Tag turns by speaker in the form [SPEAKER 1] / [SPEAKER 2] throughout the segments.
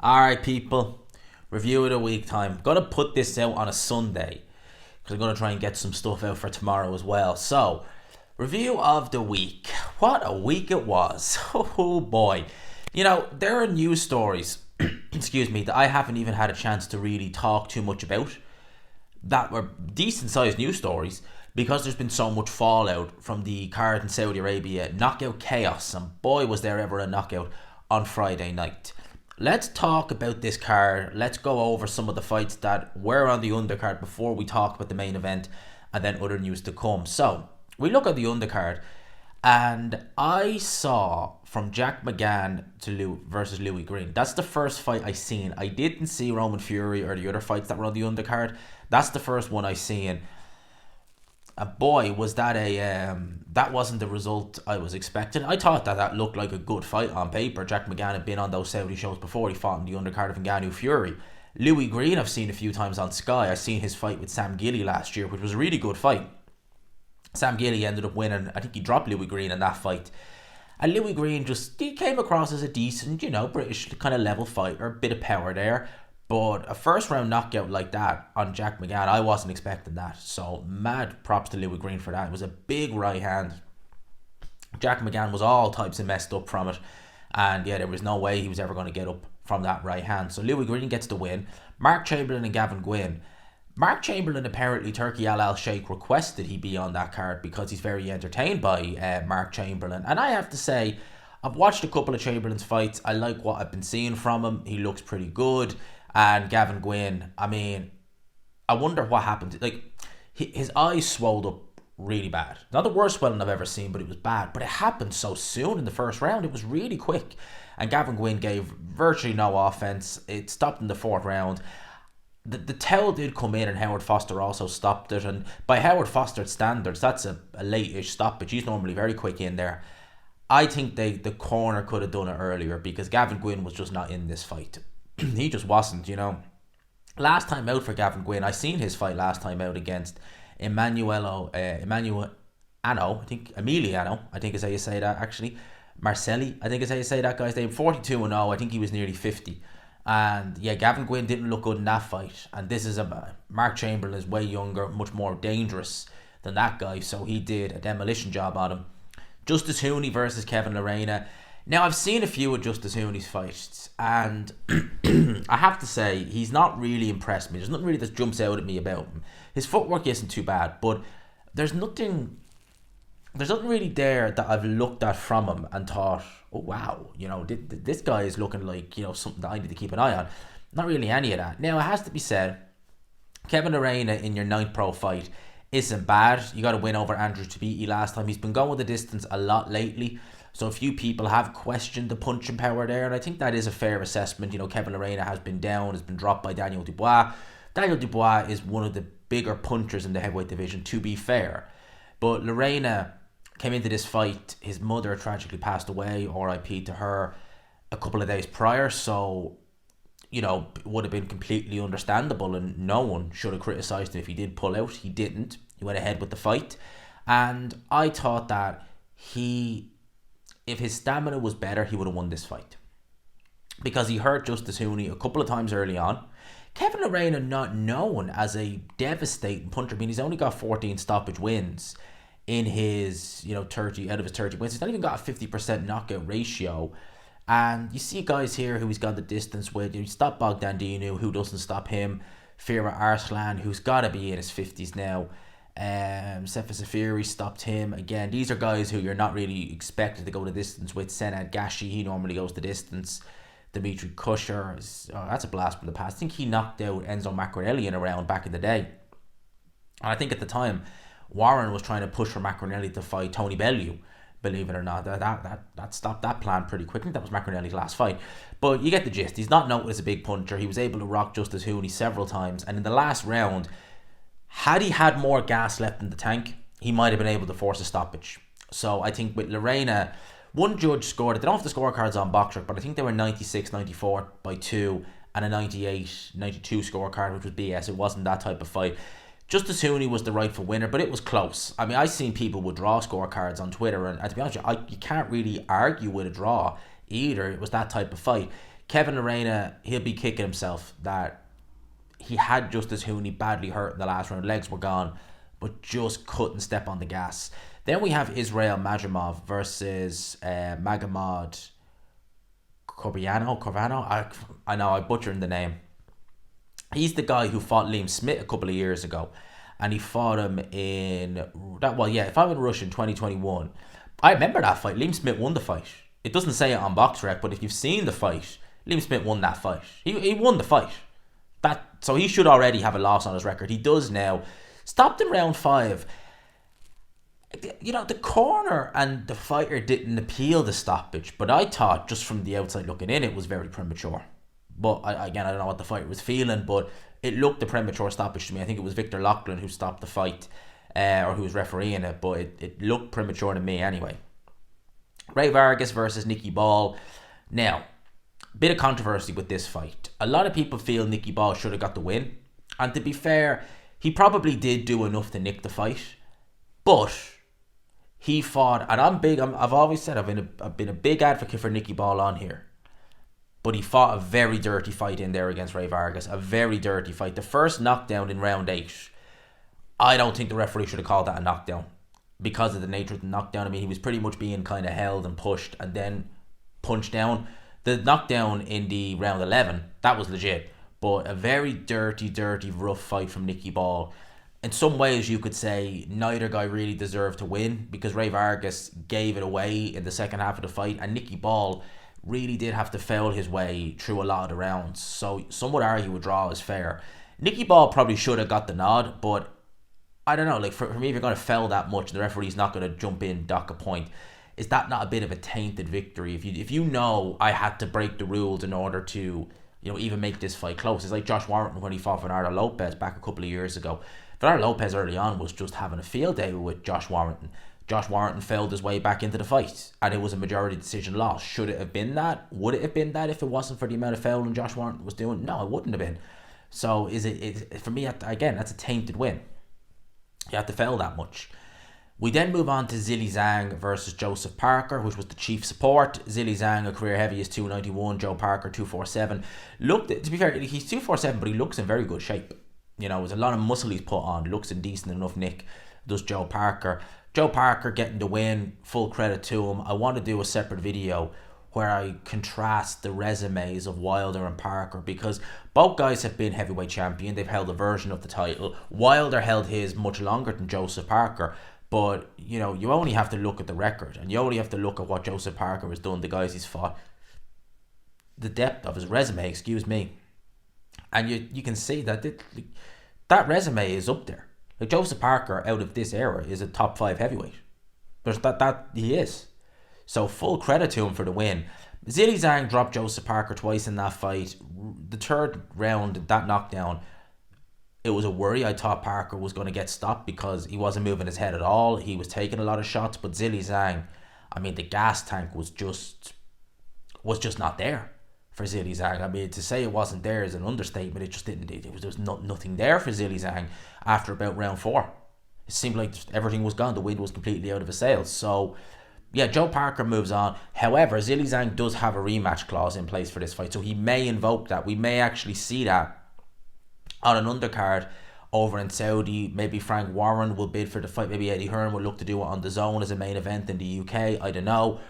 [SPEAKER 1] Alright, people. Review of the week time. Gonna put this out on a Sunday because I'm gonna try and get some stuff out for tomorrow as well. So, review of the week. What a week it was. Oh boy. There are news stories, excuse me, that I haven't even had a chance to really talk too much about that were decent sized news stories because there's been so much fallout from the card in Saudi Arabia. Knockout chaos, and boy was there ever a knockout on Friday night. Let's talk about this card. Let's go over some of the fights that were on the undercard before we talk about the main event and then other news to come. So, we look at the undercard and I saw from Jack McGann to versus Louis Green. That's the first fight I seen. I didn't see Roman Fury or the other fights that were on the undercard. That's the first one I seen. And boy, was that that wasn't the result I was expecting. I thought that looked like a good fight on paper. Jack McGann had been on those Saudi shows before. He fought in the undercard of Ngannou Fury. Louis Green I've seen a few times on Sky. I've seen his fight with Sam Gilly last year, which was a really good fight. Sam Gilly ended up winning. I think he dropped Louis Green in that fight. And Louis Green he came across as a decent, British kind of level fighter. A bit of power there. But a first round knockout like that on Jack McGann, I wasn't expecting that. So mad props to Louis Green for that. It was a big right hand. Jack McGann was all types of messed up from it. And yeah, there was no way he was ever going to get up from that right hand. So Louis Green gets the win. Mark Chamberlain and Gavin Gwynn. Mark Chamberlain, apparently Turki Al Sheikh requested he be on that card because he's very entertained by Mark Chamberlain. And I have to say, I've watched a couple of Chamberlain's fights. I like what I've been seeing from him. He looks pretty good. And Gavin Gwynn, I wonder what happened. His eyes swelled up really bad. Not the worst swelling I've ever seen, but it was bad. But it happened so soon in the first round. It was really quick. And Gavin Gwynn gave virtually no offense. It stopped in the fourth round. The towel did come in and Howard Foster also stopped it. And by Howard Foster's standards, that's a late-ish stoppage. He's normally very quick in there. I think the corner could have done it earlier because Gavin Gwynn was just not in this fight. He just wasn't, Last time out for Gavin Gwynn, I seen his fight last time out against Emiliano, I think is how you say that actually. Marcelli, I think is how you say that guy's name. 42-0, I think he was nearly 50. And yeah, Gavin Gwynn didn't look good in that fight. And this is Mark Chamberlain is way younger, much more dangerous than that guy. So he did a demolition job on him. Justice Hooney versus Kevin Lorena. Now, I've seen a few of Justice Hooney's fights, and I have to say, he's not really impressed me. There's nothing really that jumps out at me about him. His footwork isn't too bad, but there's nothing really there that I've looked at from him and thought, oh, wow, this guy is looking like, something that I need to keep an eye on. Not really any of that. Now, it has to be said, Kevin Lorena in your 9th pro fight isn't bad. You got to win over Andrew Tabiti last time. He's been going the distance a lot lately. So a few people have questioned the punching power there, and I think that is a fair assessment. Kevin Lorena has been down, has been dropped by Daniel Dubois. Daniel Dubois is one of the bigger punchers in the heavyweight division, to be fair. But Lorena came into this fight, his mother tragically passed away, RIP to her, a couple of days prior, so, it would have been completely understandable, and no one should have criticised him if he did pull out. He didn't. He went ahead with the fight. And I thought that if his stamina was better, he would have won this fight. Because he hurt Justice Hooney a couple of times early on. Kevin Lorena not known as a devastating puncher. He's only got 14 stoppage wins in his, 30 out of his 30 wins. He's not even got a 50% knockout ratio. And you see guys here who he's gone the distance with. He stopped Bogdan Dinu, who doesn't stop him. Fira Arslan, who's got to be in his 50s now. Sefa Safiri stopped him. Again, these are guys who you're not really expected to go the distance with. Senad Gashi, he normally goes the distance. Dimitri Kusher, that's a blast from the past. I think he knocked out Enzo Macronelli in a round back in the day. And I think at the time, Warren was trying to push for Macronelli to fight Tony Bellew. Believe it or not, that stopped that plan pretty quick. I think that was Macronelli's last fight. But you get the gist. He's not known as a big puncher. He was able to rock Justice Hooney several times. And in the last round, had he had more gas left in the tank, he might have been able to force a stoppage. So I think with Lorena, one judge scored it. They don't have the scorecards on Boxrec, but I think they were 96-94 by 2 and a 98-92 scorecard, which was BS. It wasn't that type of fight. Justice Hooney was the rightful winner, but it was close. I've seen people withdraw scorecards on Twitter, and to be honest with you, you can't really argue with a draw either. It was that type of fight. Kevin Arena, he'll be kicking himself that he had Justice Hooney badly hurt in the last round. Legs were gone, but just couldn't step on the gas. Then we have Israel Majamov versus Magomed Corvano. I know I butchered the name. He's the guy who fought Liam Smith a couple of years ago, and he fought him in that. Well, yeah, if I'm in Russia in 2021, I remember that fight. Liam Smith won the fight. It doesn't say it on BoxRec, but if you've seen the fight, Liam Smith won that fight. He won the fight. So he should already have a loss on his record. He does now. Stopped in round 5. You know, the corner and the fighter didn't appeal the stoppage, but I thought, just from the outside looking in, it was very premature. But I don't know what the fighter was feeling, but it looked a premature stoppage to me. I think it was Victor Loughlin who stopped the fight, or who was refereeing it, but it looked premature to me anyway. Ray Vargas versus Nicky Ball. Now, bit of controversy with this fight. A lot of people feel Nicky Ball should have got the win, and to be fair, he probably did do enough to nick the fight, but he fought, and I've always said I've been a big advocate for Nicky Ball on here, but he fought a very dirty fight in there against Ray Vargas, a very dirty fight. The first knockdown in round 8, I don't think the referee should have called that a knockdown because of the nature of the knockdown. I mean, he was pretty much being kind of held and pushed and then punched down. The knockdown in the round 11, that was legit, but a very dirty, rough fight from Nicky Ball. In some ways, you could say neither guy really deserved to win because Ray Vargas gave it away in the second half of the fight, and Nicky Ball really did have to foul his way through a lot of the rounds. So some would argue a draw is fair. Nicky Ball probably should have got the nod, but I don't know, like for me, if you're going to foul that much, the referee's not going to jump in, dock a point. Is that not a bit of a tainted victory? If you know I had to break the rules in order to, you know, even make this fight close. It's like Josh Warrington when he fought Bernardo Lopez back a couple of years ago. Bernardo Lopez early on was just having a field day with Josh Warrington. Josh Warrington failed his way back into the fight, and it was a majority decision loss. Should it have been that? Would it have been that if it wasn't for the amount of fouling Josh Warrington was doing? No, it wouldn't have been. So is it for me, again, that's a tainted win. You have to foul that much. We then move on to Zhilei Zhang versus Joseph Parker, which was the chief support. Zhilei Zhang, a career heavy, is 291. Joe Parker, 247. To be fair, he's 247, but he looks in very good shape. You know, there's a lot of muscle he's put on. Looks in decent enough nick, does Joe Parker. Joe Parker getting the win, full credit to him. I want to do a separate video where I contrast the resumes of Wilder and Parker, because both guys have been heavyweight champion. They've held a version of the title. Wilder held his much longer than Joseph Parker, but you know, you only have to look at the record, and you only have to look at what Joseph Parker has done, the guys he's fought, the depth of his resume, and you can see that that resume is up there. Like, Joseph Parker out of this era is a top 5 heavyweight. There's that he is. So full credit to him for the win. Zhilei Zhang dropped Joseph Parker twice in that fight. The third round, that knockdown, it was a worry. I thought Parker was going to get stopped because he wasn't moving his head at all. He was taking a lot of shots, but Zhilei Zhang, I mean, the gas tank was just not there for Zhilei Zhang. I mean, to say it wasn't there is an understatement. It just didn't. There was nothing there for Zhilei Zhang after about round 4. It seemed like everything was gone. The wind was completely out of his sails. So, yeah, Joe Parker moves on. However, Zhilei Zhang does have a rematch clause in place for this fight, so he may invoke that. We may actually see that on an undercard over in Saudi. Maybe Frank Warren will bid for the fight. Maybe Eddie Hearn will look to do it on the Zone as a main event in the UK. I don't know.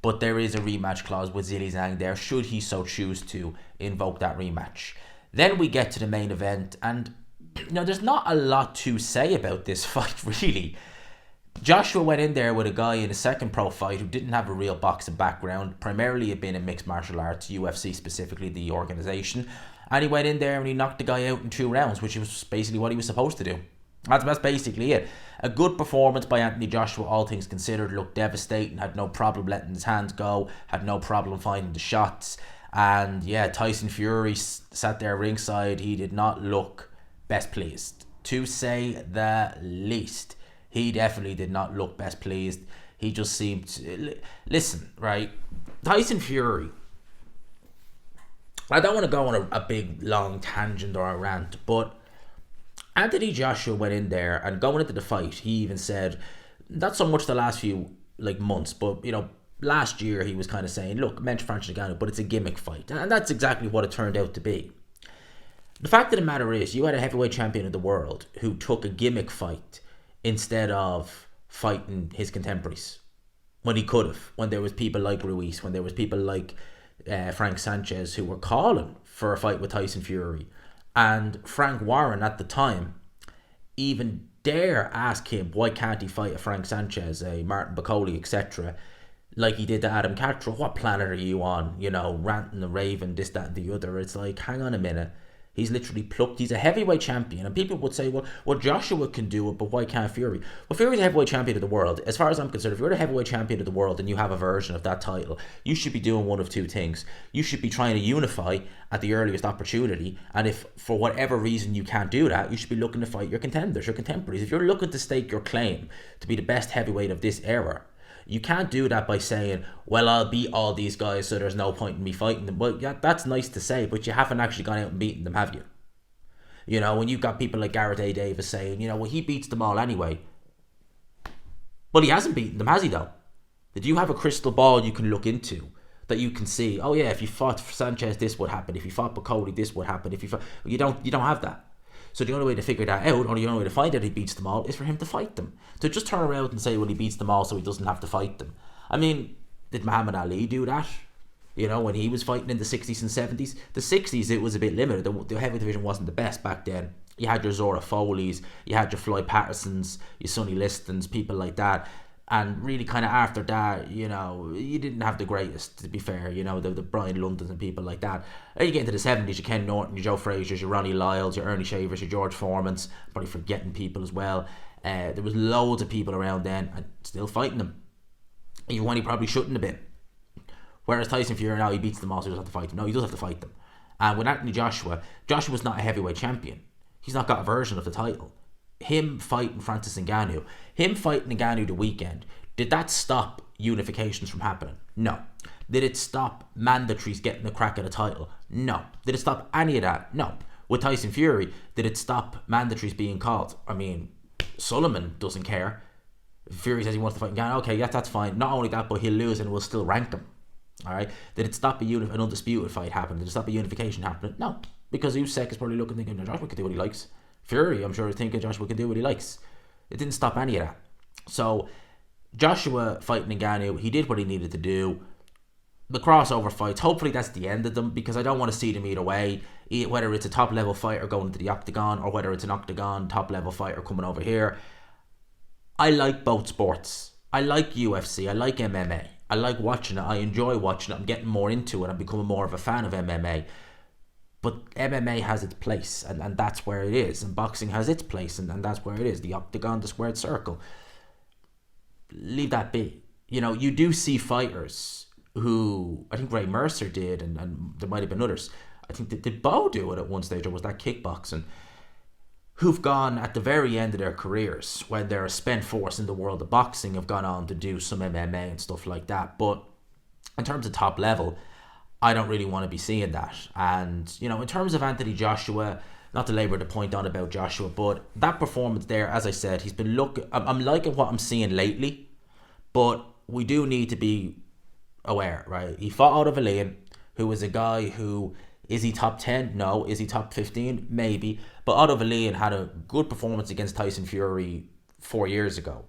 [SPEAKER 1] But there is a rematch clause with Zhilei Zhang there, should he so choose to invoke that rematch. Then we get to the main event, and you know, there's not a lot to say about this fight, really. Joshua went in there with a guy in a second pro fight who didn't have a real boxing background. Primarily had been in mixed martial arts, UFC specifically, the organisation. And he went in there and he knocked the guy out in 2 rounds, which was basically what he was supposed to do. That's basically it. A good performance by Anthony Joshua, all things considered. Looked devastating, had no problem letting his hands go, had no problem finding the shots. And yeah, Tyson Fury sat there ringside. He did not look best pleased, to say the least. He definitely did not look best pleased. He just seemed to... Listen, right? Tyson Fury... I don't want to go on a big, long tangent or a rant, but Anthony Joshua went in there, and going into the fight, he even said, not so much the last few months, but, you know, last year he was kind of saying, look, mention Francis Ngannou, but it's a gimmick fight. And that's exactly what it turned out to be. The fact of the matter is, you had a heavyweight champion of the world who took a gimmick fight instead of fighting his contemporaries. When he could have. When there was people like Ruiz, when there was people like Frank Sanchez who were calling for a fight with Tyson Fury. And Frank Warren at the time even dare ask him why can't he fight a Frank Sanchez, a Martin Bacoli, etc., like he did to Adam Castro. What planet are you on? You know, ranting and raving, this, that, and the other. It's like, hang on a minute. He's literally plucked. He's a heavyweight champion. And people would say, well, Joshua can do it, but why can't Fury? Well, Fury's a heavyweight champion of the world. As far as I'm concerned, if you're a heavyweight champion of the world and you have a version of that title, you should be doing one of two things. You should be trying to unify at the earliest opportunity. And if for whatever reason you can't do that, you should be looking to fight your contenders, your contemporaries. If you're looking to stake your claim to be the best heavyweight of this era, you can't do that by saying, well, I'll beat all these guys, so there's no point in me fighting them. Well, yeah, that's nice to say, but you haven't actually gone out and beaten them, have you? You know, when you've got people like Garrett A. Davis saying, you know, well, he beats them all anyway. Well, he hasn't beaten them, has he, though? Did you have a crystal ball you can look into that you can see, oh, yeah, if you fought Sanchez, this would happen. If you fought Bacoli, this would happen. If you fought... You don't have that. So the only way to figure that out, or the only way to find out he beats them all, is for him to fight them. To just turn around and say, well, he beats them all so he doesn't have to fight them. I mean, did Muhammad Ali do that? You know, when he was fighting in the 60s and 70s? The 60s, it was a bit limited. The heavyweight division wasn't the best back then. You had your Zora Foleys, you had your Floyd Pattersons, your Sonny Listons, people like that. And really kind of after that, you know, you didn't have the greatest, to be fair, you know, the Brian Londons and people like that. Then you get into the 70s, your Ken Norton, your Joe Frazier's, your Ronnie Lyles, your Ernie Shavers, your George Foremans, probably forgetting people as well. There was loads of people around then and still fighting them. Even when he probably shouldn't have been. Whereas Tyson Fury now, he beats them all, so he doesn't have to fight them. No, he does have to fight them. And with Anthony Joshua's not a heavyweight champion. He's not got a version of the title. Him fighting Francis Ngannou, him fighting Ngannou the weekend, did that stop unifications from happening? No. Did it stop mandatories getting a crack at a title? No. Did it stop any of that? No. With Tyson Fury, did it stop mandatories being called? I mean, Sullivan doesn't care. Fury says he wants to fight Ngannou. Okay, yeah, that's fine. Not only that, but he'll lose and we'll still rank him. Alright? Did it stop an undisputed fight happening? Did it stop a unification happening? No. Because Usyk is probably looking thinking, Joshua can do what he likes. Fury, I'm sure, is thinking Joshua can do what he likes. It didn't stop any of that. So, Joshua fighting Ngannou, he did what he needed to do. The crossover fights, hopefully that's the end of them, because I don't want to see them either way. Whether it's a top level fighter going to the octagon, or whether it's an octagon top level fighter coming over here. I like both sports. I like UFC, I like MMA. I like watching it, I enjoy watching it, I'm getting more into it, I'm becoming more of a fan of MMA. But MMA has its place, and that's where it is. And boxing has its place, and that's where it is. The octagon, the squared circle. Leave that be. You know, you do see fighters who, I think Ray Mercer did, and there might have been others. I think, did Bo do it at one stage, or was that kickboxing? Who've gone at the very end of their careers, when they're a spent force in the world of boxing, have gone on to do some MMA and stuff like that. But in terms of top level, I don't really want to be seeing that. And, you know, in terms of Anthony Joshua, not to labour the point on about Joshua, but that performance there, as I said, he's been I'm liking what I'm seeing lately, but we do need to be aware, right? He fought Otto Wallin, who is a guy who, is he top 10? No. Is he top 15? Maybe. But Otto Wallin had a good performance against Tyson Fury 4 years ago.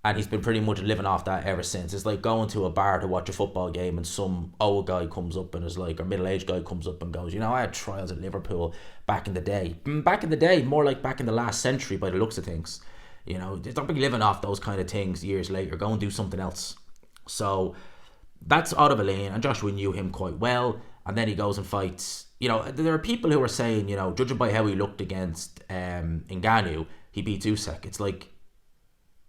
[SPEAKER 1] And he's been pretty much living off that ever since. It's like going to a bar to watch a football game and some old guy comes up and is like, or middle-aged guy comes up and goes, you know, I had trials at Liverpool back in the day. Back in the day, more like back in the last century by the looks of things. You know, don't be living off those kind of things years later. Go and do something else. So that's Otto Wallin, and Joshua knew him quite well. And then he goes and fights. You know, there are people who are saying, you know, judging by how he looked against Ngannou, he beats Usyk. It's like,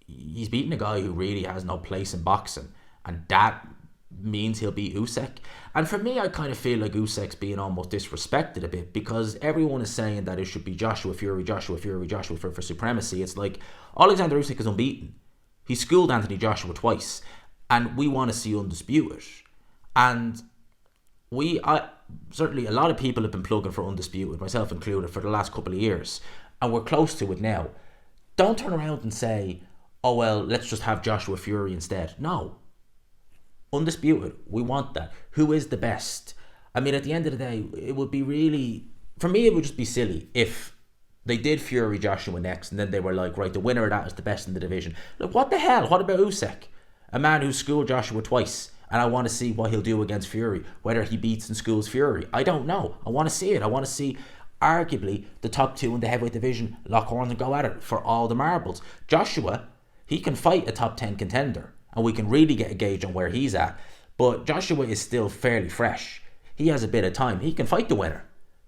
[SPEAKER 1] he's beating a guy who really has no place in boxing, and that means he'll beat Usyk. And for me, I kind of feel like Usyk's being almost disrespected a bit, because everyone is saying that it should be Joshua Fury for supremacy. It's like, Alexander Usyk is unbeaten. He schooled Anthony Joshua twice, and we want to see undisputed. And certainly a lot of people have been plugging for undisputed, myself included, for the last couple of years, and we're close to it now. Don't turn around and say, oh well, let's just have Joshua Fury instead. No. undisputed. We want that. Who is the best? I mean, at the end of the day, it would be really, for me, it would just be silly if they did Fury Joshua next, and then they were like, right, the winner of that is the best in the division. Like, what the hell? What about Usyk? A man who schooled Joshua twice, and I want to see what he'll do against Fury, whether he beats and schools Fury. I don't know. I want to see it. I want to see, arguably, the top two in the heavyweight division lock horns and go at it for all the marbles. Joshua, he can fight a top 10 contender, and we can really get a gauge on where he's at. But Joshua is still fairly fresh. He has a bit of time. He can fight the winner.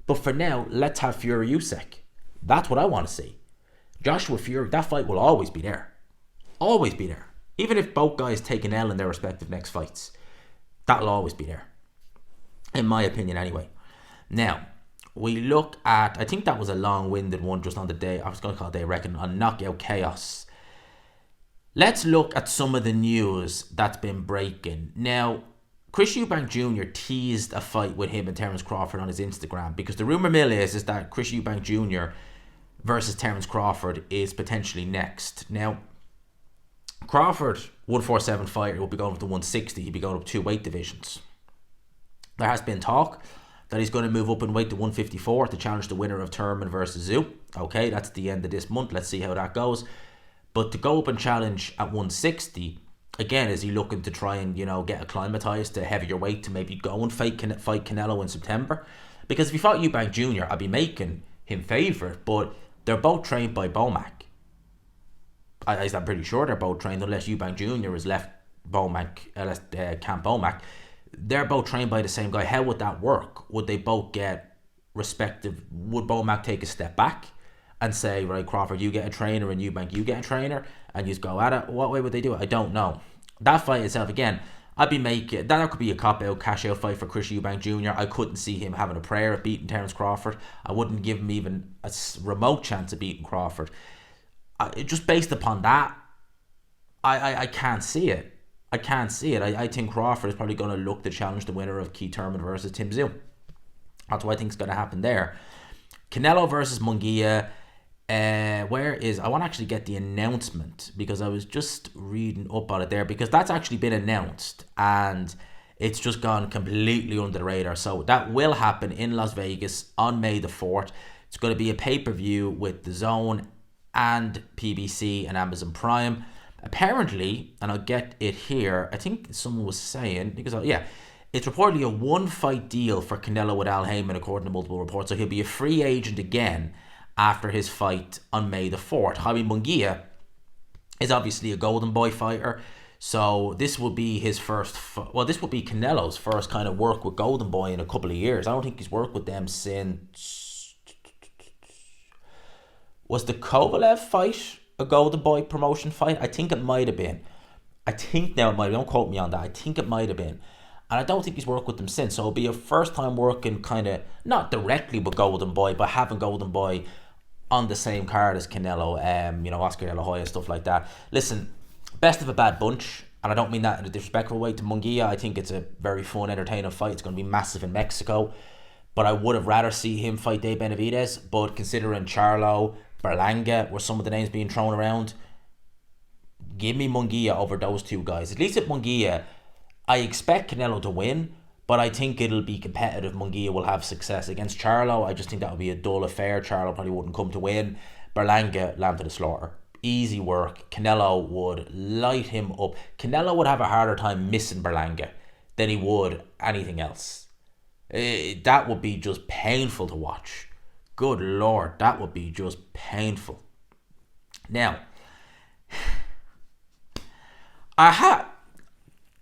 [SPEAKER 1] But for now, let's have Fury Usyk. That's what I want to see. Joshua Fury, that fight will always be there. Always be there. Even if both guys take an L in their respective next fights, that'll always be there. In my opinion, anyway. Now, we look at, I think that was a long-winded one just on the day, I was going to call it day reckoning, on Knockout Chaos. Let's look at some of the news that's been breaking. Now, Chris Eubank Jr. teased a fight with him and Terence Crawford on his Instagram, because the rumour mill is that Chris Eubank Jr. versus Terence Crawford is potentially next. Now, Crawford, 147 fighter, will be going up to 160. He'll be going up 2 weight divisions. There has been talk that he's going to move up in weight to 154 to challenge the winner of Thurman versus Zhu. Okay, that's the end of this month. Let's see how that goes. But to go up and challenge at 160, again, is he looking to try and, get acclimatized to heavier weight to maybe go and fight Canelo in September? Because if he fought Eubank Jr., I'd be making him favourite, but they're both trained by Bomac. I'm pretty sure they're both trained, unless Eubank Jr. has left Camp Bomac. They're both trained by the same guy. How would that work? Would they both get respective? Would Bomac take a step back and say, right, Crawford, you get a trainer, and Eubank, you get a trainer, and you go at it? What way would they do it? I don't know. That fight itself, again, I'd be making that could be a cop-out, cash-out fight for Chris Eubank Jr. I couldn't see him having a prayer at beating Terence Crawford. I wouldn't give him even a remote chance of beating Crawford. Just based upon that, I can't see it. I can't see it. I think Crawford is probably going to look to challenge the winner of Keith Thurman versus Tim Tszyu. That's what I think is going to happen there. Canelo versus Munguia. I want to actually get the announcement, because I was just reading up on it there, because that's actually been announced and it's just gone completely under the radar. So that will happen in Las Vegas on May the 4th. It's going to be a pay-per-view with DAZN and PBC and Amazon Prime. Apparently, and I'll get it here, I think someone was saying, because it's reportedly a 1-fight deal for Canelo with Al Heyman, according to multiple reports. So he'll be a free agent again after his fight on May the 4th. Jaime Munguia is obviously a Golden Boy fighter, so this will be his first, this will be Canelo's first kind of work with Golden Boy in a couple of years. I don't think he's worked with them since, was the Kovalev fight a Golden Boy promotion fight? I think it might have been. Don't quote me on that. I think it might have been. And I don't think he's worked with them since. So it'll be a first time working kind of, not directly with Golden Boy, but having Golden Boy on the same card as Canelo, Oscar De La Hoya, stuff like that. Listen, best of a bad bunch, and I don't mean that in a disrespectful way to Munguia. I think it's a very fun, entertaining fight. It's going to be massive in Mexico, but I would have rather see him fight Dave Benavidez. But considering Charlo, Berlanga were some of the names being thrown around, give me Munguia over those two guys. At least at Munguia, I expect Canelo to win, but I think it'll be competitive. Munguia will have success. Against Charlo, I just think that would be a dull affair. Charlo probably wouldn't come to win. Berlanga, lamb to the slaughter. Easy work. Canelo would light him up. Canelo would have a harder time missing Berlanga than he would anything else. That would be just painful to watch. Good Lord, that would be just painful. Now, I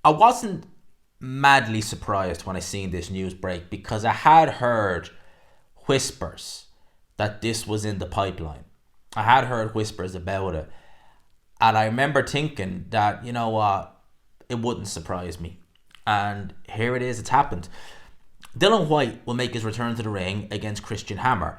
[SPEAKER 1] wasn't madly surprised when I seen this news break, because I had heard whispers that this was in the pipeline. I had heard whispers about it. And I remember thinking that, you know what, it wouldn't surprise me. And here it is, it's happened. Dylan White will make his return to the ring against Christian Hammer.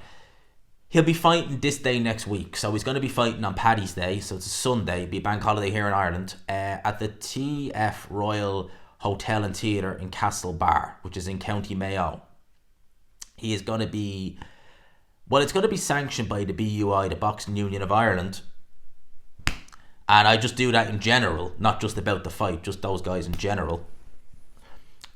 [SPEAKER 1] He'll be fighting this day next week. So he's going to be fighting on Paddy's Day. So it's a Sunday. It'll be a bank holiday here in Ireland. At the TF Royal Hotel and Theatre in Castlebar, which is in County Mayo. He is going to be... Well, it's going to be sanctioned by the BUI, the Boxing Union of Ireland. And I just do that in general, not just about the fight, just those guys in general.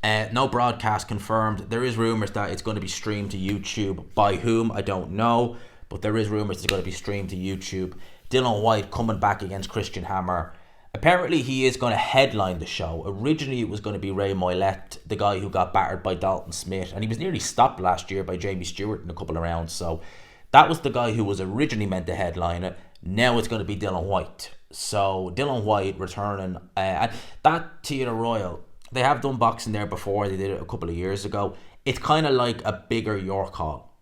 [SPEAKER 1] No broadcast confirmed. There is rumours that it's going to be streamed to YouTube. By whom, I don't know. But there is rumours it's going to be streamed to YouTube. Dylan White coming back against Christian Hammer. Apparently he is going to headline the show. Originally it was going to be Ray Moylett, the guy who got battered by Dalton Smith. And he was nearly stopped last year by Jamie Stewart in a couple of rounds. So that was the guy who was originally meant to headline it. Now it's going to be Dylan White. So Dylan White returning. And that Theatre Royal, they have done boxing there before. They did it a couple of years ago. It's kind of like a bigger York Hall.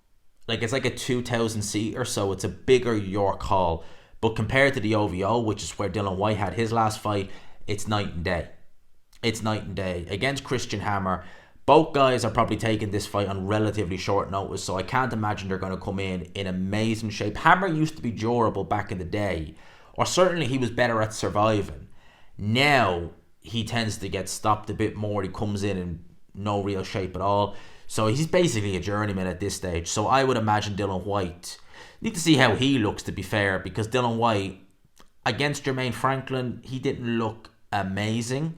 [SPEAKER 1] Like it's like a 2,000 seater, so it's a bigger York Hall. But compared to the OVO, which is where Dylan White had his last fight, it's night and day. It's night and day. Against Christian Hammer, both guys are probably taking this fight on relatively short notice, so I can't imagine they're going to come in amazing shape. Hammer used to be durable back in the day, or certainly he was better at surviving. Now he tends to get stopped a bit more. He comes in no real shape at all. So he's basically a journeyman at this stage. So I would imagine Dylan White... Need to see how he looks, to be fair, because Dylan White against Jermaine Franklin, he didn't look amazing,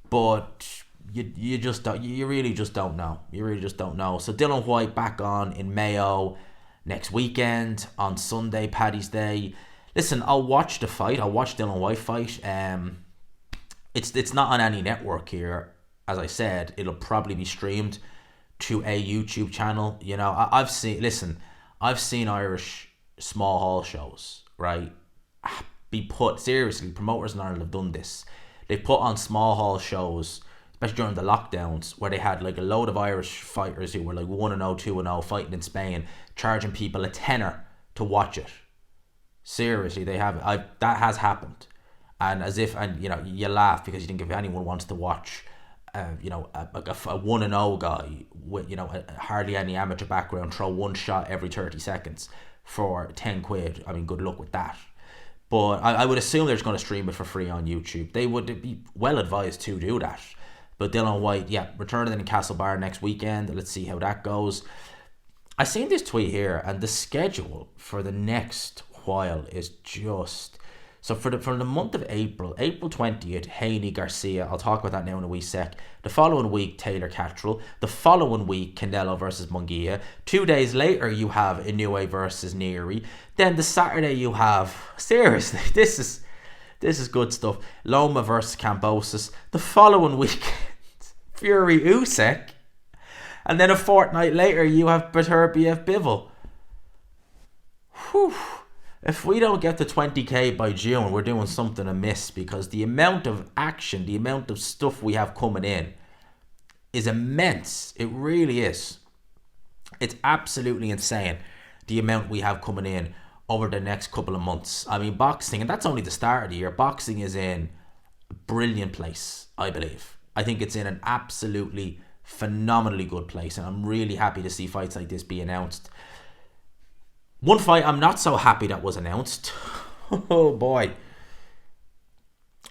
[SPEAKER 1] but you really just don't know. You really just don't know. So Dylan White back on in Mayo next weekend on Sunday, Paddy's Day. Listen, I'll watch the fight. I'll watch Dylan White fight. It's not on any network here. As I said, it'll probably be streamed to a YouTube channel. You know, I've seen Irish small hall shows, right, be put, seriously, promoters in Ireland have done this. They've put on small hall shows, especially during the lockdowns, where they had like a load of Irish fighters who were like 1-0, 2-0 fighting in Spain, charging people a tenner to watch it. Seriously, they have. That has happened. And you know, you laugh because you think if anyone wants to watch you know, a 1-0 guy with, you know, hardly any amateur background throw one shot every 30 seconds for 10 quid. I mean, good luck with that. But I would assume they're just going to stream it for free on YouTube. They would be well advised to do that. But Dylan White, yeah, returning in Castlebar next weekend. Let's see how that goes. I seen this tweet here, and the schedule for the next while is just... So for the month of April 20th, Haney Garcia. I'll talk about that now in a wee sec. The following week, Taylor Cattrall. The following week, Canelo versus Munguia. 2 days later, you have Inoue versus Neary. Then the Saturday, you have... Seriously, this is good stuff. Loma versus Cambosis. The following weekend, Fury Usyk. And then a fortnight later, you have Beterbiev Bivol. Whew. If we don't get to 20k by June, we're doing something amiss, because the amount of action, the amount of stuff we have coming in is immense. It really is. It's absolutely insane, the amount we have coming in over the next couple of months. I mean, boxing, and that's only the start of the year, boxing is in a brilliant place, I believe. I think it's in an absolutely phenomenally good place, and I'm really happy to see fights like this be announced. One fight I'm not so happy that was announced. Oh boy.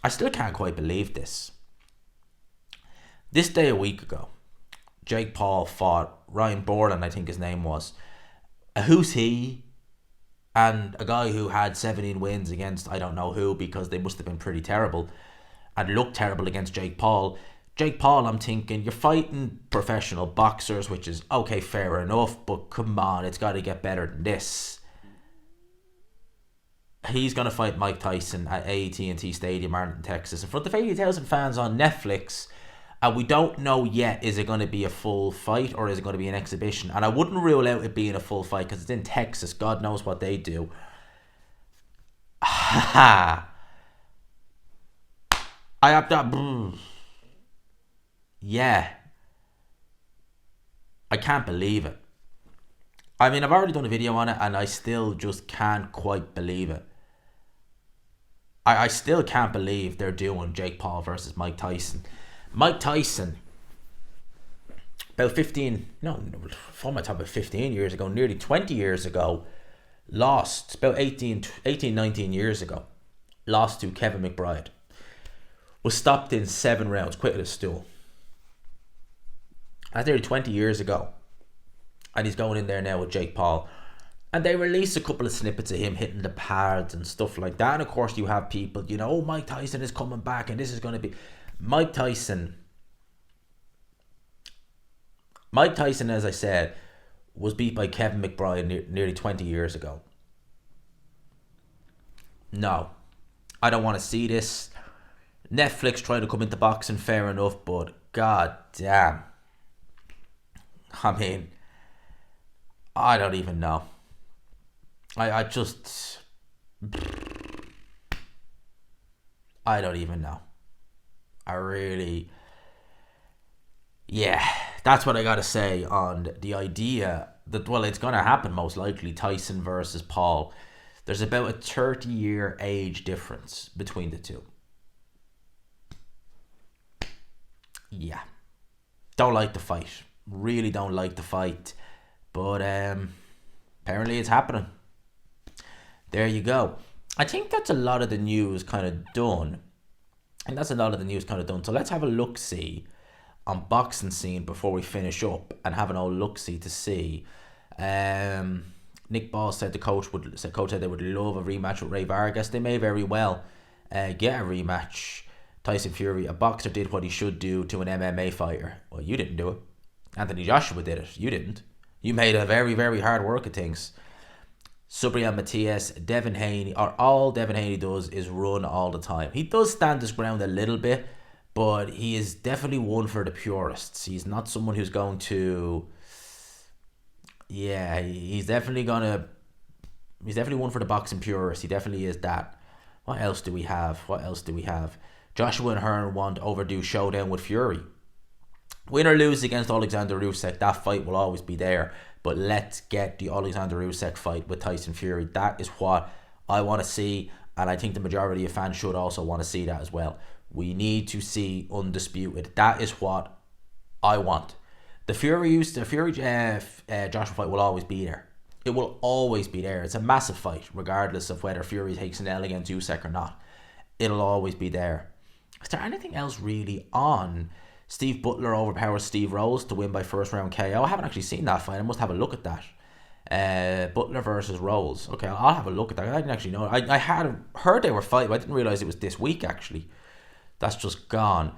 [SPEAKER 1] I still can't quite believe this. This day a week ago, Jake Paul fought Ryan Borland, I think his name was. Who's he? And a guy who had 17 wins against I don't know who, because they must have been pretty terrible and looked terrible against Jake Paul. Jake Paul, I'm thinking, you're fighting professional boxers, which is okay, fair enough, but come on, it's got to get better than this. He's going to fight Mike Tyson at AT&T Stadium, Arlington, Texas, in front of 80,000 fans on Netflix. And we don't know yet, is it going to be a full fight or is it going to be an exhibition? And I wouldn't rule out it being a full fight because it's in Texas. God knows what they do. I have that... Yeah. I can't believe it. I mean, I've already done a video on it and I still just can't quite believe it. I still can't believe they're doing Jake Paul versus Mike Tyson. Mike Tyson, about 15 years ago, nearly 20 years ago, lost, about 18, 19 years ago, lost to Kevin McBride. Was stopped in 7 rounds, quit with a stool. That's nearly 20 years ago. And he's going in there now with Jake Paul. And they released a couple of snippets of him hitting the pads and stuff like that. And of course you have people, oh, Mike Tyson is coming back and this is going to be... Mike Tyson Mike Tyson, as I said, was beat by Kevin McBride nearly 20 years ago. No, I don't want to see this. Netflix tried to come into boxing, fair enough, but god damn. I mean, I don't even know. I just... I don't even know. I really... Yeah, that's what I gotta say on the idea that, well, it's gonna happen most likely, Tyson versus Paul. There's about a 30-year age difference between the two. Yeah. Don't like the fight. Really don't like the fight. But apparently it's happening. There you go. I think that's a lot of the news kind of done. So let's have a look-see on boxing scene before we finish up and have an old look-see to see. Nick Ball said coach said they would love a rematch with Ray Vargas. They may very well get a rematch. Tyson Fury, a boxer did what he should do to an MMA fighter. Well, you didn't do it. Anthony Joshua did it. You didn't. You made a very, very hard work of things. Subrian Matias, Devin Haney, all Devin Haney does is run all the time. He does stand his ground a little bit, but he is definitely one for the purists. He's not someone who's going to... Yeah, he's definitely one for the boxing purists. He definitely is that. What else do we have? Joshua and Hearn want overdue showdown with Fury. Win or lose against Alexander Usyk, that fight will always be there. But let's get the Alexander Usyk fight with Tyson Fury. That is what I want to see, and I think the majority of fans should also want to see that as well. We need to see undisputed. That is what I want. The Fury Joshua fight will always be there. It will always be there. It's a massive fight, regardless of whether Fury takes an L against Usyk or not. It'll always be there. Is there anything else really on? Steve Butler overpowers Steve Rose to win by first round KO. I haven't actually seen that fight. I must have a look at that. Butler versus Rose. Okay, I'll have a look at that. I didn't actually know. I had heard they were fighting, but I didn't realise it was this week actually. That's just gone.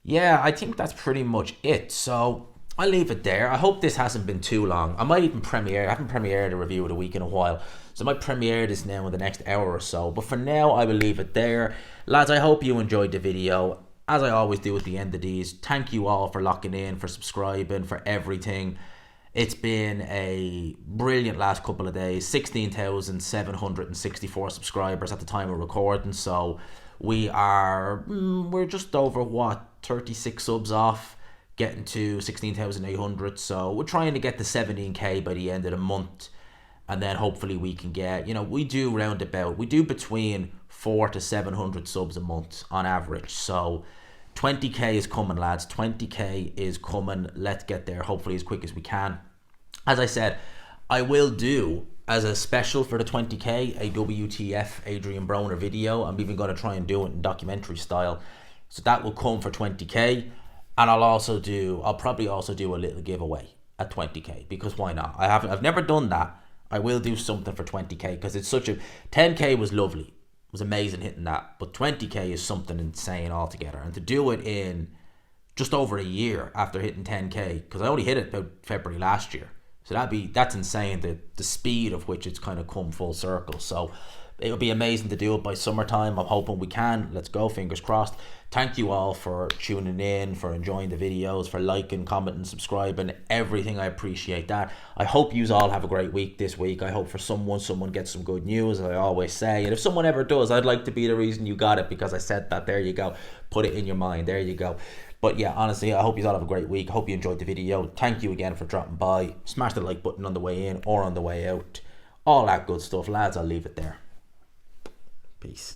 [SPEAKER 1] Yeah, I think that's pretty much it. So I'll leave it there. I hope this hasn't been too long. I might even premiere. I haven't premiered a review of the week in a while, so I might premiere this now in the next hour or so. But for now, I will leave it there. Lads, I hope you enjoyed the video. As I always do at the end of these, thank you all for locking in, for subscribing, for everything. It's been a brilliant last couple of days. 16,764 subscribers at the time of recording. So we're just over 36 subs off getting to 16,800. So we're trying to get to 17k by the end of the month, and then hopefully we can get, we do between 400 to 700 subs a month on average. So 20k is coming, lads. 20k is coming. Let's get there hopefully as quick as we can. As I said, I will do as a special for the 20k a WTF Adrian Broner video. I'm even going to try and do it in documentary style, so that will come for 20k. And I'll probably also do a little giveaway at 20k, because why not? I've never done that. I will do something for 20k because it's 10k was lovely. It was amazing hitting that, but 20k is something insane altogether. And to do it in just over a year after hitting 10k, because I only hit it about February last year, so that's insane, the speed of which it's kind of come full circle. So it would be amazing to do it by summertime. I'm hoping we can. Let's go, fingers crossed. Thank you all for tuning in, for enjoying the videos, for liking, commenting, subscribing, everything. I appreciate that. I hope you all have a great week this week. I hope for someone gets some good news, as I always say. And if someone ever does, I'd like to be the reason you got it, because I said that. There you go. Put it in your mind. There you go. But yeah, honestly, I hope you all have a great week. I hope you enjoyed the video. Thank you again for dropping by. Smash the like button on the way in or on the way out. All that good stuff. Lads, I'll leave it there. Peace.